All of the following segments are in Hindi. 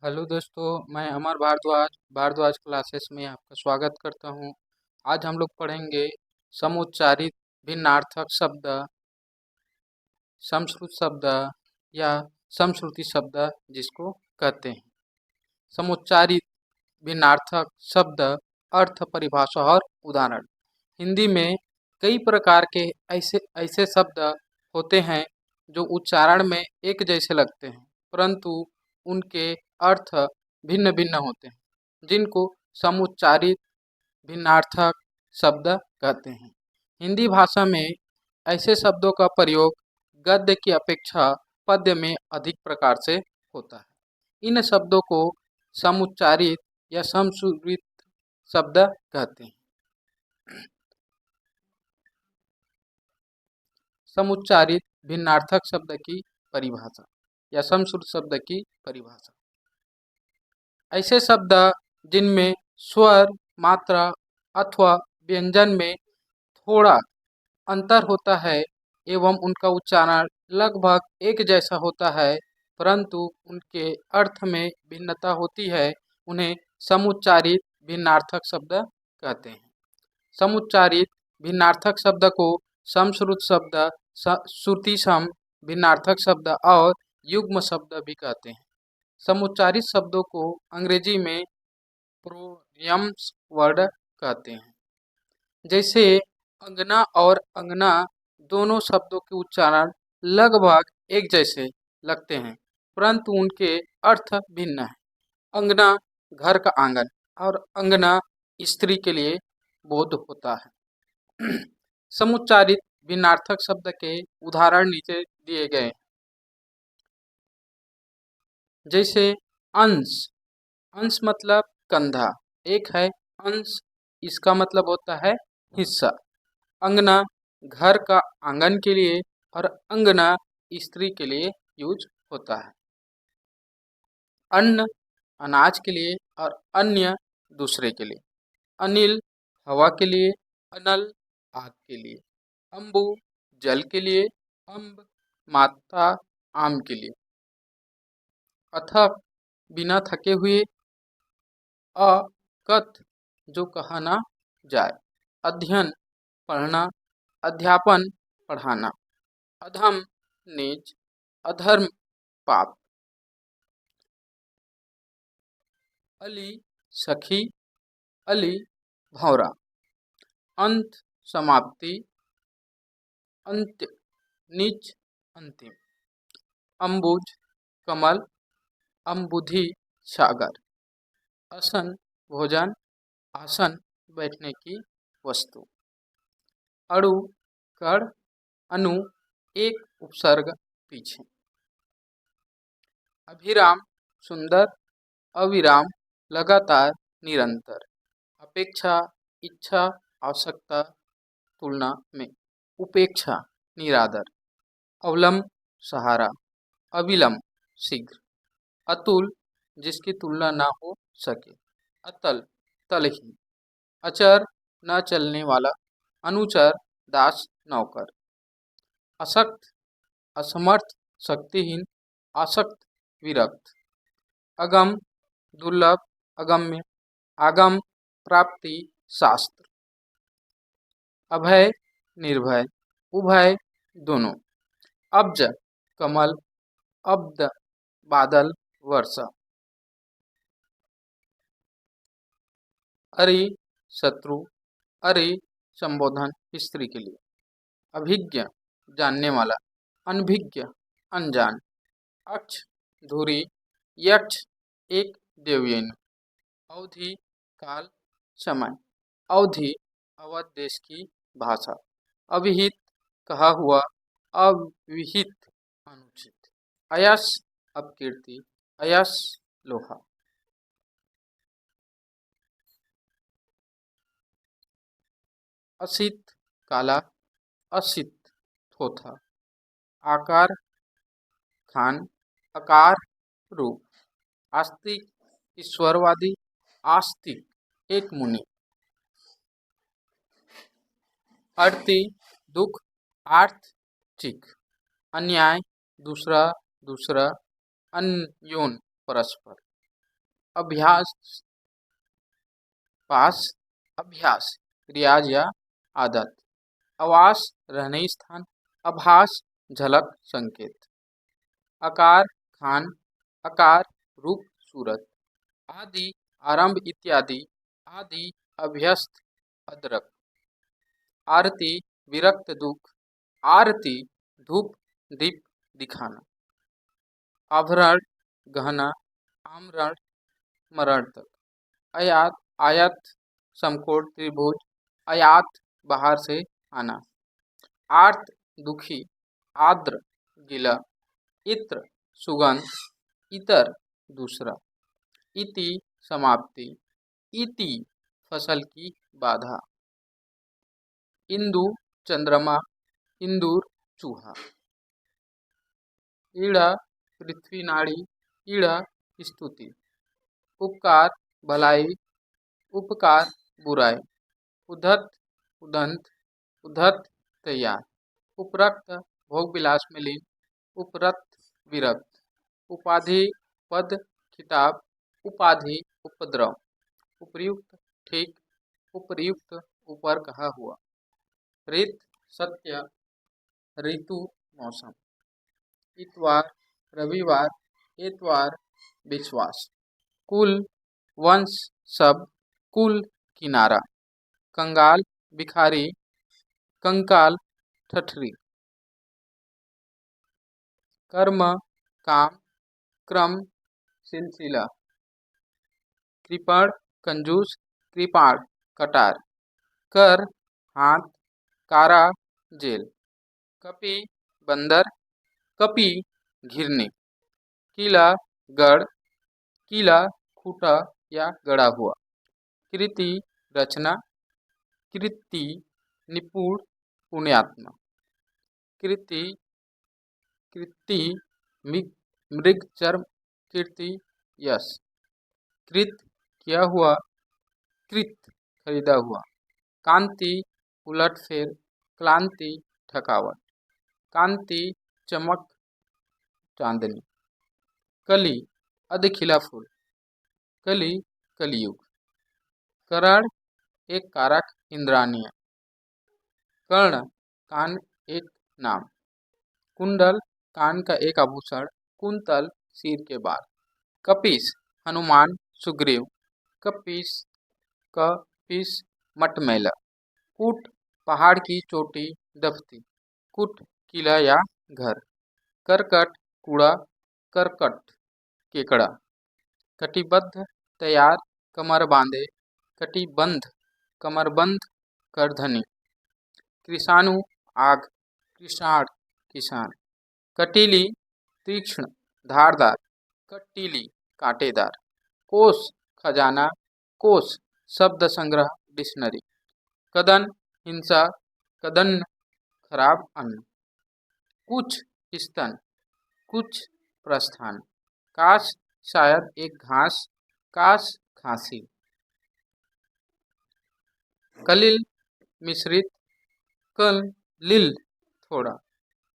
हेलो दोस्तों, मैं अमर भारद्वाज भारद्वाज क्लासेस में आपका स्वागत करता हूं। आज हम लोग पढ़ेंगे समुच्चारित भिन्नार्थक शब्द, समश्रुत शब्द या समश्रुति शब्द जिसको कहते हैं। समुच्चारित भिन्नार्थक शब्द, अर्थ, परिभाषा और उदाहरण। हिंदी में कई प्रकार के ऐसे ऐसे शब्द होते हैं जो उच्चारण में एक जैसे लगते हैं, परंतु उनके अर्थ भिन्न भिन्न होते हैं, जिनको समुच्चारित भिन्नार्थक शब्द कहते हैं। हिंदी भाषा में ऐसे शब्दों का प्रयोग गद्य की अपेक्षा पद्य में अधिक प्रकार से होता है। इन शब्दों को समुच्चारित या समश्रुत शब्द कहते हैं। समुच्चारित भिन्नार्थक शब्द की परिभाषा या समश्रुत शब्द की परिभाषा। ऐसे शब्द जिनमें स्वर, मात्रा अथवा व्यंजन में थोड़ा अंतर होता है एवं उनका उच्चारण लगभग एक जैसा होता है, परंतु उनके अर्थ में भिन्नता होती है, उन्हें समुच्चारित भिन्नार्थक शब्द कहते हैं। समुच्चारित भिन्नार्थक शब्द को समश्रुत शब्द, श्रुति सम भिन्नार्थक शब्द और युग्म शब्द भी कहते हैं। समुच्चारित शब्दों को अंग्रेजी में प्रोनिम्स वर्ड कहते हैं। जैसे अंगना और अंगना दोनों शब्दों के उच्चारण लगभग एक जैसे लगते हैं, परंतु उनके अर्थ भिन्न हैं। अंगना घर का आंगन और अंगना स्त्री के लिए बोध होता है। समुच्चारित भिन्नार्थक शब्द के उदाहरण नीचे दिए गए हैं। जैसे अंश, अंश मतलब कंधा, एक है अंश, इसका मतलब होता है हिस्सा। अंगना घर का आंगन के लिए और अंगना स्त्री के लिए यूज होता है। अन्न अनाज के लिए और अन्य दूसरे के लिए। अनिल हवा के लिए, अनल आग के लिए। अम्बु जल के लिए, अम्ब माता आम के लिए। अथक बिना थके हुए, अकथ जो कहा ना जाए। अध्ययन पढ़ना, अध्यापन पढ़ाना। अधम नीच, अधर्म पाप। अली सखी, अली भौरा। अंत समाप्ति, अंत्य नीच अंतिम। अम्बुज कमल, अम्बुधि सागर। असन भोजन, आसन बैठने की वस्तु। अणु कण, अनु एक उपसर्ग पीछे। अभिराम सुंदर, अविराम लगातार निरंतर। अपेक्षा इच्छा आवश्यकता तुलना में। उपेक्षा निरादर। अवलंब सहारा, अविलंब शीघ्र। अतुल जिसकी तुलना ना हो सके। अतल तलहीन। अचर न चलने वाला, अनुचर दास नौकर। अशक्त असमर्थ शक्तिहीन, आसक्त विरक्त। अगम दुर्लभ अगम्य, आगम प्राप्ति शास्त्र। अभय निर्भय, उभय दोनों। अब्ज कमल, अब्द बादल वर्षा। अरि शत्रु, अरि संबोधन स्त्री के लिए। अभिज्ञ जानने वाला, अनभिज्ञ अनजान। अक्ष धुरी, यक्ष एक देवयन। अवधि काल समय। अवधि अवध देश की भाषा। अभिहित कहा हुआ, अविहित अनुचित। अयस अपकीर्ति, अयस लोहा। असित काला, असित थोथा। आकार खान, आकार रूप। आस्तिक ईश्वरवादी, आस्तिक एक मुनि। अर्थी दुख, आर्थ चिक। अन्याय दूसरा दूसरा, अन्योन परस्पर। अभ्यास, पास, अभ्यास, रियाज या आदत। आवास, रहने स्थान, आभास, झलक, संकेत। आकार, खान, आकार, रूप, सूरत। आदि, आरंभ, इत्यादि, आदि, अभ्यस्त, अदरक। आरती, विरक्त, दुख, आरती, धूप, दीप, दिखाना। आभरण, गहना, आमरण, मरण तक। आयात, आयत, समकोण, त्रिभुज, आयात, बाहर से आना। आर्त, दुखी, आर्द्र, गीला, इत्र, सुगंध, इतर, दूसरा। इति, समाप्ति, इति, फसल की बाधा। इंदु, चंद्रमा, इंदूर, चूहा। ईड़ा, पृथ्वी, नाड़ी, ईड़ा, स्तुति। उपकार, भलाई, उपकार, बुराई। उद्धत, उदंत, उद्धत, तैयार। उपरक्त, भोग विलास में लीन, उपरक्त, विरक्त। उपाधि, पद, खिताब, उपाधि, उपद्रव। उपर्युक्त, ठीक, उपर्युक्त, ऊपर कहा हुआ। ऋत, सत्य, ऋतु, मौसम। इतवार, रविवार, एतवार, विश्वास। कुल, वंश, सब, कुल, किनारा। कंगाल, भिखारी, कंकाल, ठठरी। कर्म, काम, क्रम, सिलसिला। कृपण, कंजूस, कृपाण, कटार। कर, हाथ, कारा, जेल। कपि, बंदर, कपि, घिरनी। किला, गढ़, किला, खूटा या गड़ा हुआ। कृति, रचना, कृति, निपुण, पुण्यात्मा। कृति, कृति, मृग चर्म, कीर्ति, यश। कृत, किया हुआ, कृत, खरीदा हुआ। कांति, उलटफेर, क्लांति, थकावट। कांति, चमक, चांदनी। कली, अध खिला फूल, कली, कलियुग। करण, एक कारक, इंद्राणीय। कर्ण, कान, एक नाम। कुंडल, कान का एक आभूषण। कुंतल, सिर के बाल। कपीस, हनुमान, सुग्रीव। कपीस, कपीस, मटमैला। कूट, पहाड़ की चोटी, दफ्ती। कुट, किला या घर। करकट, कूड़ा, करकट, केकड़ा। कटिबद्ध, तैयार, कमर बांधे। कटिबंध, कमरबंध, करधनी। कृषाणु, आग, कृषाण, किसान। कटीली, तीक्ष्ण, धारदार। कटीली, कांटेदार। कोष, खजाना, कोष, शब्द संग्रह, डिक्शनरी। कदन, हिंसा, कदन, खराब अन्न। कुछ, स्तन, कुछ, प्रस्थान। काश, शायद एक घास, काश, खांसी। कलिल, मिश्रित, कल, लिल, थोड़ा।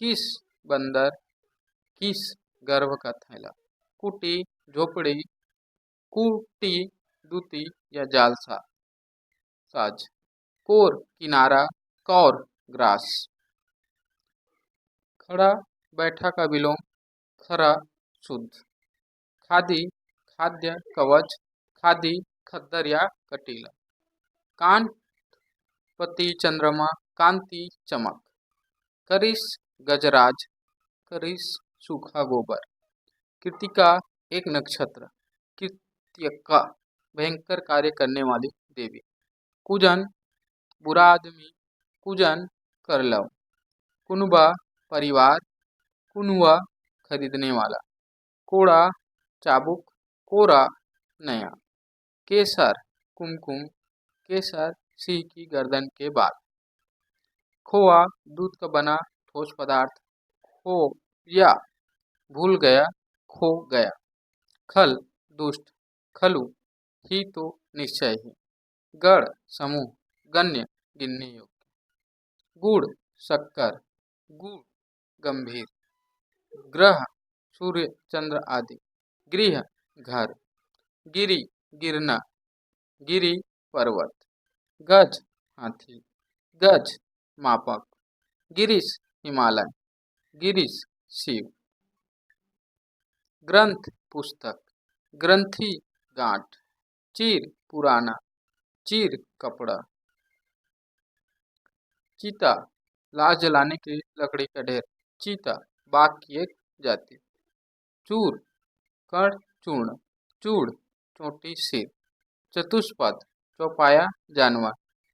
किस, बंदर, किस, गर्भ का थैला। कुटी, झोपड़ी, कुटी, दूती या जालसा, साज। कोर, किनारा, कौर, ग्रास। खड़ा, बैठा का विलोम, खरा, शुद्ध। खादी, खाद्य, कवच। खादी, खद्दर या कटीला। कान, पति, चंद्रमा, कांति, चमक। करिस, गजराज, करिस, सूखा गोबर। कृतिका, एक नक्षत्र। कृत्यका, भयंकर कार्य करने वाली देवी। कुजन, बुरा आदमी, कुजन, करलव। कुनबा, परिवार, कुनवा, खरीदने वाला। कोड़ा, चाबुक, कोरा, नया। केसर, कुमकुम, केसर, सिंह की गर्दन के बाल। खोआ, दूध का बना ठोस पदार्थ। खो या, भूल गया, खो गया। खल, दुष्ट, खलु, ही तो निश्चय ही। गढ़, समूह, गण्य, गिनने योग्य। गुड़, शक्कर, गुड़, गंभीर। ग्रह, सूर्य, चंद्र आदि। गृह, घर। गिरि गिरना, गिरि पर्वत। गज हाथी, गज मापक। गिरीश हिमालय, गिरीश शिव। ग्रंथ पुस्तक, ग्रंथि गांठ। चीर पुराना, चीर कपड़ा। चीता लाश जलाने की लकड़ी का ढेर, चीता बाघ की एक जाति। चूर कण चूर्ण, चूड़ चोटी सिर। चतुष्पद चौपाया जानवर,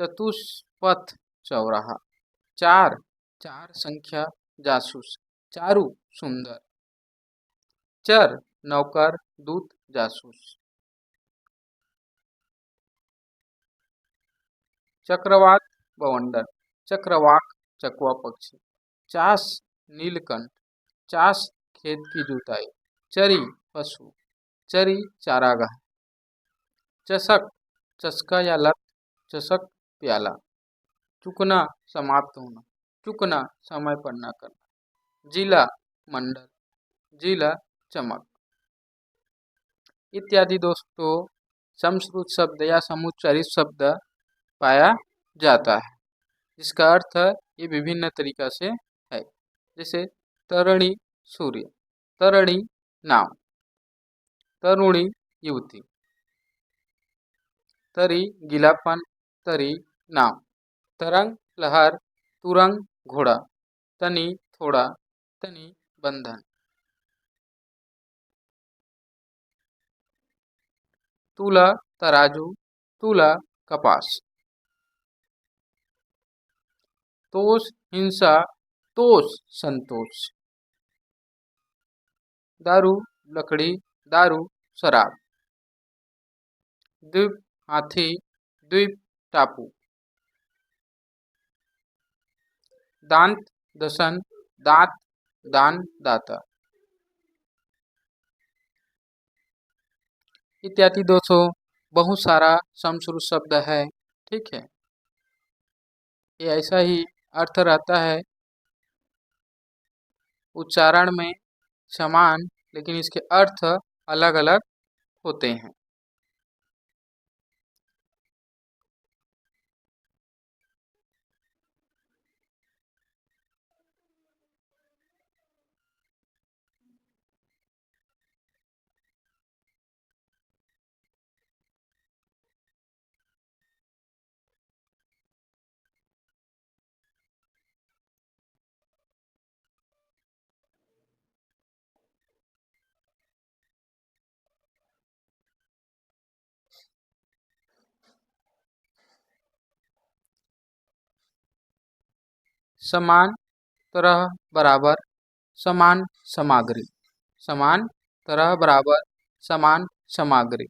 चतुष्पथ चौराहा। चार चार संख्या जासूस, चारु सुंदर। चर नौकर दूत जासूस। चक्रवात बवंडर, चक्रवाक चकवा पक्षी। चास नीलकंठ, चास खेत की जुताई। चरी पशु, चरी चारागाह। चषक चस्का या लत, चषक प्याला। चुकना समाप्त होना, चुकना समय पर न करना। जिला मंडल, जिला चमक इत्यादि दोस्तों संस्कृत शब्द या समुच्चरित शब्द पाया जाता है, जिसका अर्थ ये विभिन्न तरीका से है। जैसे तरुणी सूर्य, तरुणी नाव, तरुणी युवती। तरी गीलापन, तरी नाव। तरंग लहर, तुरंग घोड़ा। तनी थोड़ा, तनी बंधन। तुला तराजू, तुला कपास। तोष हिंसा, तोष संतोष। दारू लकड़ी, दारू शराब। द्वीप हाथी, द्वीप टापू। दांत दसन, दांत दान दाता इत्यादि दोस्तों बहुत सारा संस्कृत शब्द है। ठीक है, ये ऐसा ही अर्थ रहता है, उच्चारण में समान लेकिन इसके अर्थ अलग अलग होते हैं। समान तरह बराबर, समान सामग्री। समान तरह बराबर, समान सामग्री।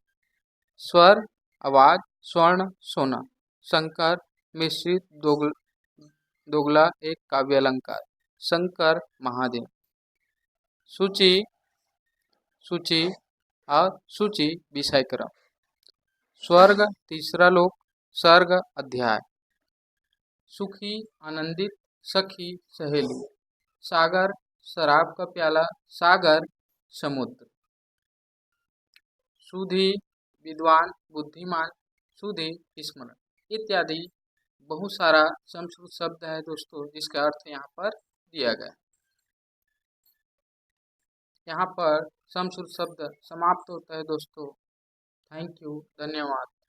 स्वर आवाज, स्वर्ण सोना। शंकर मिश्रित दोगला एक काव्य अलंकार। शंकर महादेव। सूची, सूची और सूची विषय क्रम। स्वर्ग तीसरा लोक, सर्ग अध्याय। सुखी आनंदित, सखी सहेली। सागर शराब का प्याला, सागर समुद्र। सुधी विद्वान बुद्धिमान, सुधी स्मरण इत्यादि बहुत सारा संस्कृत शब्द है दोस्तों, जिसका अर्थ यहाँ पर दिया गया। यहाँ पर संस्कृत शब्द समाप्त होता है दोस्तों। थैंक यू, धन्यवाद।